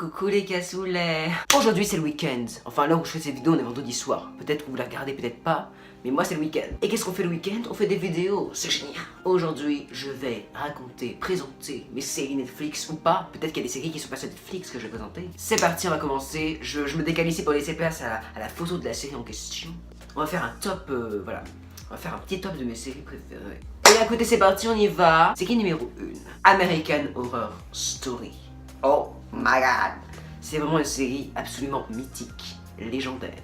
Coucou les cassoulets. Aujourd'hui c'est le week-end. Enfin là où je fais cette vidéo on est vendredi soir. Peut-être que vous la regardez, peut-être pas. Mais moi c'est le week-end. Et qu'est-ce qu'on fait le week-end? On fait des vidéos, c'est génial. Aujourd'hui je vais raconter, présenter mes séries Netflix ou pas. Peut-être qu'il y a des séries qui sont pas sur Netflix que je vais présenter. C'est parti, on va commencer. Je me décale ici pour laisser place à la photo de la série en question. On va faire un top, voilà. On va faire un petit top de mes séries préférées. Et à côté c'est parti, on y va. C'est qui numéro 1? American Horror Story. Oh my god! C'est vraiment une série absolument mythique, légendaire.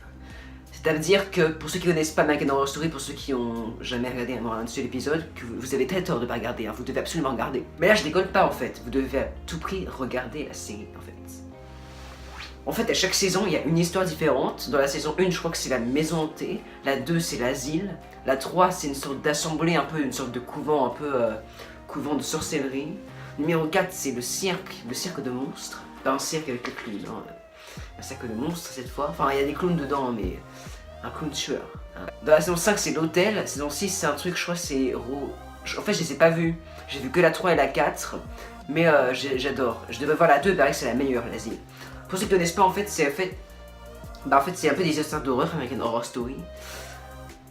C'est-à-dire que, pour ceux qui connaissent pas American Horror Story, pour ceux qui ont jamais regardé un seul épisode, que vous avez très tort de pas regarder, hein, vous devez absolument regarder. Mais là je déconne pas en fait, vous devez à tout prix regarder la série en fait. En fait, à chaque saison, il y a une histoire différente. Dans la saison 1, je crois que c'est la maison hantée. La 2, c'est l'asile. La 3, c'est une sorte d'assemblée, un peu, une sorte de couvent, un peu couvent de sorcellerie. Numéro 4, c'est le cirque de monstres. Pas un cirque avec les clowns, hein. Un cirque de monstres cette fois. Enfin, il y a des clowns dedans, mais un clown tueur. Hein. Dans la saison 5, c'est l'hôtel. Saison 6, c'est un truc, je crois, c'est... En fait, je les ai pas vus. J'ai vu que la 3 et la 4. Mais j'adore. Je devais voir la 2, il paraît que c'est la meilleure, l'asile. Pour ceux qui ne connaissent pas, en fait, c'est un peu des histoires d'horreur, American Horror Story.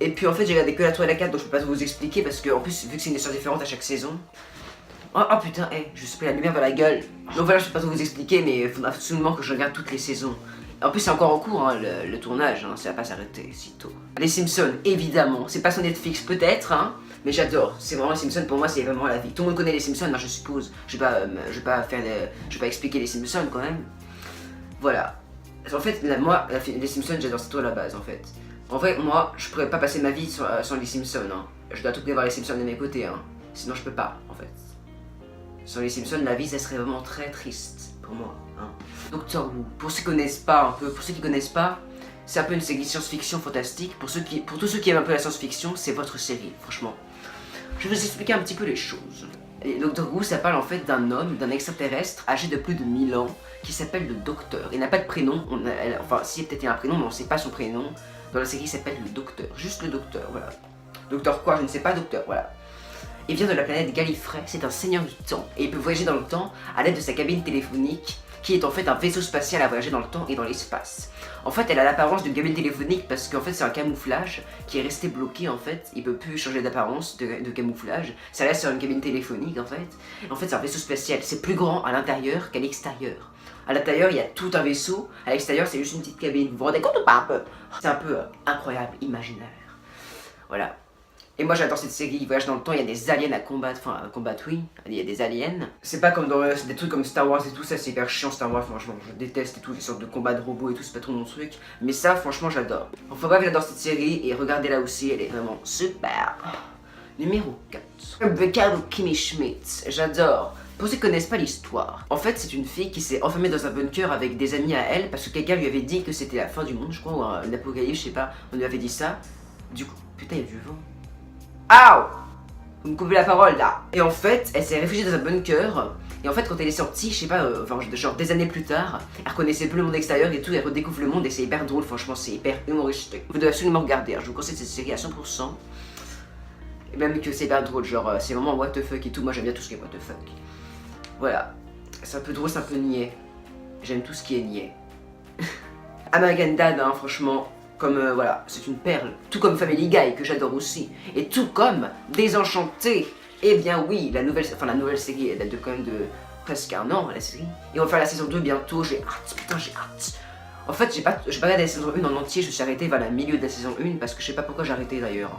Et puis en fait, j'ai regardé que la 3 et la 4, donc je peux pas vous expliquer parce que, en plus, vu que c'est une histoire différente à chaque saison. Oh putain, je me suis pris la lumière dans la gueule. Donc voilà, je peux pas tout vous expliquer, mais il faudra absolument que je regarde toutes les saisons. En plus, c'est encore en cours, hein, le tournage, hein, ça va pas s'arrêter si tôt. Les Simpsons, évidemment. C'est pas sur Netflix, peut-être, hein, mais j'adore. C'est vraiment les Simpsons, pour moi, c'est vraiment la vie. Tout le monde connaît les Simpsons, hein, je suppose. Je vais pas expliquer les Simpsons quand même. Voilà. En fait, moi, les Simpsons, j'adore, c'est tout à la base, en fait. En vrai, moi, je pourrais pas passer ma vie sans les Simpsons, hein. Je dois tout prévoir les Simpsons de mes côtés, hein. Sinon, je peux pas, en fait. Sans les Simpsons, la vie, ça serait vraiment très triste pour moi, hein. Doctor Who, pour ceux qui connaissent pas un peu, c'est un peu une série science-fiction fantastique. Pour tous ceux qui aiment un peu la science-fiction, c'est votre série, franchement. Je vais vous expliquer un petit peu les choses. Et Doctor Who, ça parle en fait d'un homme, d'un extraterrestre âgé de plus de 1000 ans, qui s'appelle le Docteur. Il n'a pas de prénom, enfin si peut-être il y a un prénom, mais on ne sait pas son prénom. Dans la série, il s'appelle le Docteur, juste le Docteur, voilà. Docteur quoi, je ne sais pas, Docteur, voilà. Il vient de la planète Gallifrey, c'est un seigneur du temps, et il peut voyager dans le temps à l'aide de sa cabine téléphonique, qui est en fait un vaisseau spatial à voyager dans le temps et dans l'espace. En fait, elle a l'apparence d'une cabine téléphonique parce qu'en fait c'est un camouflage qui est resté bloqué en fait, il peut plus changer d'apparence de camouflage, ça reste sur une cabine téléphonique en fait. En fait c'est un vaisseau spatial, c'est plus grand à l'intérieur qu'à l'extérieur. À l'intérieur il y a tout un vaisseau, à l'extérieur c'est juste une petite cabine, vous vous rendez compte ou pas un peu? C'est un peu incroyable, imaginaire. Voilà. Et moi j'adore cette série, il voyage dans le temps, il y a des aliens à combattre, enfin à combattre oui, il y a des aliens. C'est pas comme dans des trucs comme Star Wars et tout, ça c'est hyper chiant Star Wars, franchement, je déteste et tout, les sortes de combats de robots et tout, c'est pas trop mon truc. Mais ça franchement j'adore. Enfin bref, j'adore cette série et regardez-la aussi, elle est vraiment super. Numéro 4. Rebecca Kimmy Schmidt, j'adore. Pour ceux qui connaissent pas l'histoire, en fait c'est une fille qui s'est enfermée dans un bunker avec des amis à elle parce que quelqu'un lui avait dit que c'était la fin du monde, je crois, ou un apocalypse, je sais pas, on lui avait dit ça. Du coup, putain il y a du vent. Aouh! Vous me coupez la parole là! Et en fait, elle s'est réfugiée dans un bunker. Et en fait, quand elle est sortie, je sais pas, genre des années plus tard, elle reconnaissait plus le monde extérieur et tout, elle redécouvre le monde et c'est hyper drôle, franchement, c'est hyper humoristique. Vous devez absolument regarder, hein, je vous conseille cette série à 100%. Et même que c'est hyper drôle, genre, c'est vraiment what the fuck et tout, moi j'aime bien tout ce qui est what the fuck. Voilà. C'est un peu drôle, c'est un peu niais. J'aime tout ce qui est niais. American Dad, hein, franchement. Comme voilà, c'est une perle, tout comme Family Guy que j'adore aussi, et tout comme Désenchanté. Eh bien oui, la nouvelle série, elle date de quand même de presque un an la série, et on va faire la saison 2 bientôt, j'ai hâte, putain j'ai hâte. En fait j'ai pas regardé la saison 1 en entier, je suis arrêté vers le milieu de la saison 1 parce que je sais pas pourquoi j'ai arrêté d'ailleurs.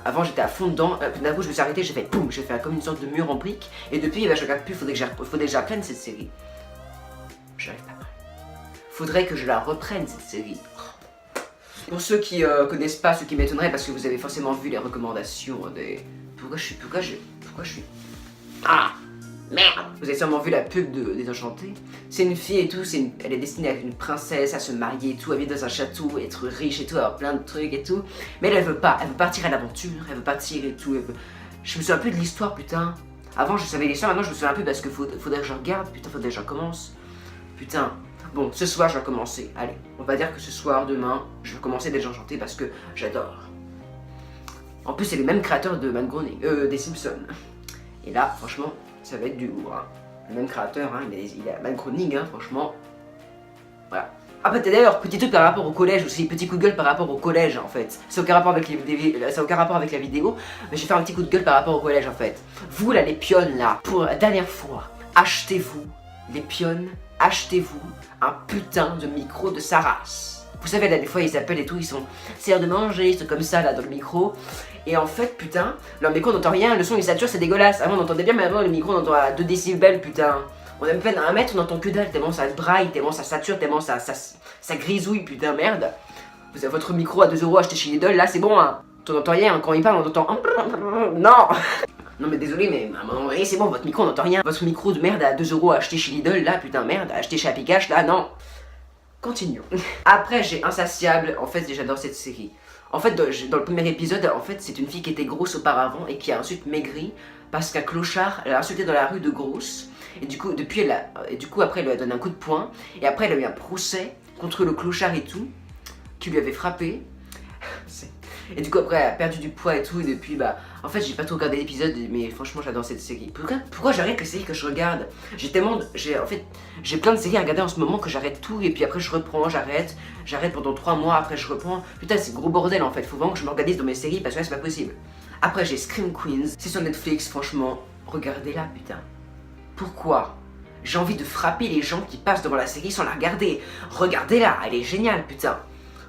Avant j'étais à fond dedans, d'un coup je me suis arrêté, j'ai fait boum, j'ai fait comme une sorte de mur en briques, et depuis bah, je regarde plus, faudrait que j'apprenne cette série. J'arrive pas. Faudrait que je la reprenne cette série. Pour ceux qui connaissent pas, ceux qui m'étonneraient parce que vous avez forcément vu les recommandations des... Pourquoi je suis... Ah merde. Vous avez sûrement vu la pub de Désenchanté. C'est une fille et tout, elle est destinée à être une princesse, à se marier et tout, à vivre dans un château, être riche et tout, avoir plein de trucs et tout. Mais elle veut pas, elle veut partir à l'aventure, elle veut partir et tout, Je me souviens un peu de l'histoire, putain. Avant je savais l'histoire, maintenant je me souviens un peu parce que faudrait que je regarde, putain, faudrait que je recommence. Putain. Bon, ce soir je vais commencer, allez, on va dire que ce soir, demain, je vais commencer Désenchanté parce que j'adore. En plus c'est les mêmes créateurs de Matt Groening, des Simpsons. Et là, franchement, ça va être du lourd, hein. le même créateur, hein, il a même chronique, hein, franchement. Voilà. Après, d'ailleurs, petit truc par rapport au collège aussi, petit coup de gueule par rapport au collège en fait. C'est aucun rapport avec aucun rapport avec la vidéo, mais je vais faire un petit coup de gueule par rapport au collège en fait. Vous là, les pionnes là, pour la dernière fois, achetez-vous, les pionnes, achetez-vous un putain de micro de sa race. Vous savez là, des fois ils appellent et tout, ils sont c'est l'heure de manger, ils sont comme ça là dans le micro. Et en fait, putain, leur micro n'entend rien, le son il sature, c'est dégueulasse. Avant on entendait bien, mais avant le micro on entend à 2 décibels, putain. On a même peine à 1 mètre, on n'entend que dalle, tellement ça braille, tellement ça sature, tellement ça grisouille, putain, merde. Vous avez votre micro à 2 € acheté chez Lidl, là c'est bon, hein. On n'entend rien, quand il parle on entend... Non. Non mais désolé, mais à un moment donné c'est bon, votre micro on n'entend rien. Votre micro de merde à 2 € acheté chez Lidl, là putain, merde, acheté chez Happy Cash, là non. Continuons. Après j'ai Insatiable, en fait j'adore cette série. En fait dans le premier épisode, en fait c'est une fille qui était grosse auparavant et qui a ensuite maigri parce qu'un clochard l'a insulté dans la rue de grosse. Et du coup, après elle lui a donné un coup de poing. Et après elle a eu un procès contre le clochard et tout, qui lui avait frappé. Et du coup après elle a perdu du poids et tout. Et depuis bah, en fait j'ai pas tout regardé l'épisode, mais franchement j'adore cette série. Pourquoi j'arrête les séries que je regarde? J'ai plein de séries à regarder en ce moment que j'arrête tout. Et puis après je reprends, j'arrête pendant 3 mois, après je reprends. Putain c'est gros bordel en fait, faut vraiment que je m'organise dans mes séries parce que là c'est pas possible. Après j'ai Scream Queens, c'est sur Netflix, franchement, regardez-la putain. Pourquoi? J'ai envie de frapper les gens qui passent devant la série sans la regarder. Regardez-la, elle est géniale, putain.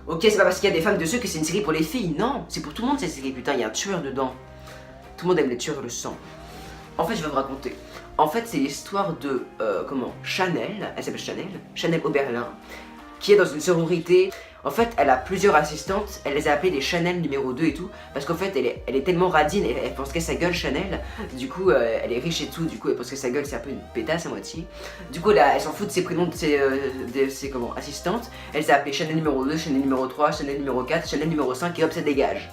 Ok, c'est pas parce qu'il y a des femmes dessus que c'est une série pour les filles, non. C'est pour tout le monde cette série, putain, il y a un tueur dedans. Tout le monde aime les tueurs de sang. En fait, je vais vous raconter. En fait, c'est l'histoire de, Chanel, elle s'appelle Chanel Oberlin, qui est dans une sororité. En fait, elle a plusieurs assistantes, elle les a appelées les Chanel numéro 2 et tout, parce qu'en fait, elle est tellement radine, elle pense qu'à sa gueule, Chanel, du coup, elle est riche et tout, du coup, elle pense que sa gueule, c'est un peu une pétasse à moitié. Du coup, là, elle s'en fout de ses prénoms, de ses assistantes, elle les a appelées Chanel numéro 2, Chanel numéro 3, Chanel numéro 4, Chanel numéro 5, et hop, ça dégage.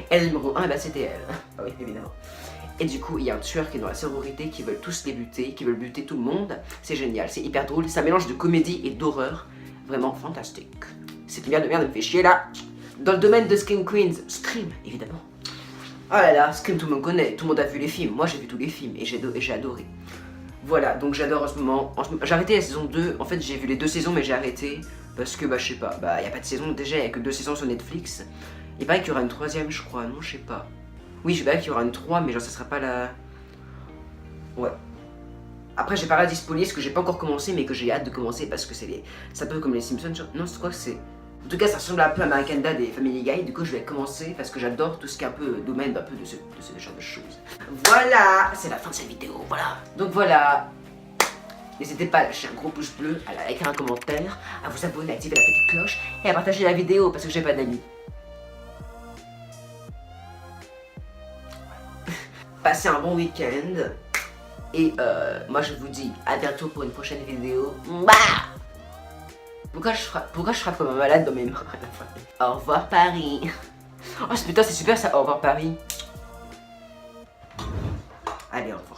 Elle numéro 1, bah c'était elle. Ah oui, évidemment. Et du coup, il y a un tueur qui est dans la sororité, qui veulent tous les buter, qui veulent buter tout le monde. C'est génial, c'est hyper drôle, c'est un mélange de comédie et d'horreur, vraiment fantastique. Cette lumière de merde me fait chier là. Dans le domaine de Scream Queens, Scream évidemment. Oh là là, Scream tout le monde connaît, tout le monde a vu les films. Moi j'ai vu tous les films et j'ai adoré. Voilà, donc j'adore en ce moment. J'ai arrêté la saison 2, en fait j'ai vu les 2 saisons mais j'ai arrêté. Parce que bah je sais pas, bah y a pas de saison déjà, y a que 2 saisons sur Netflix. Il paraît qu'il y aura une 3ème je crois, non je sais pas. Oui je verrai qu'il y aura une 3 mais genre ça sera pas la... Ouais. Après j'ai Paradise Police que j'ai pas encore commencé mais que j'ai hâte de commencer parce que c'est un peu comme les Simpsons. Non c'est quoi c'est... En tout cas ça ressemble un peu à American Dad et Family Guy, du coup je vais commencer parce que j'adore tout ce qui est un peu domaine un peu de ce genre de choses. Voilà, c'est la fin de cette vidéo, voilà. Donc voilà, n'hésitez pas à lâcher un gros pouce bleu, à liker un commentaire, à vous abonner, à activer la petite cloche et à partager la vidéo parce que j'ai pas d'amis. Passez un bon week-end et moi je vous dis à bientôt pour une prochaine vidéo. Bah Pourquoi je frappe comme un malade dans mes mains à la fin? Au revoir Paris. Oh putain c'est super ça, au revoir Paris. Allez au revoir.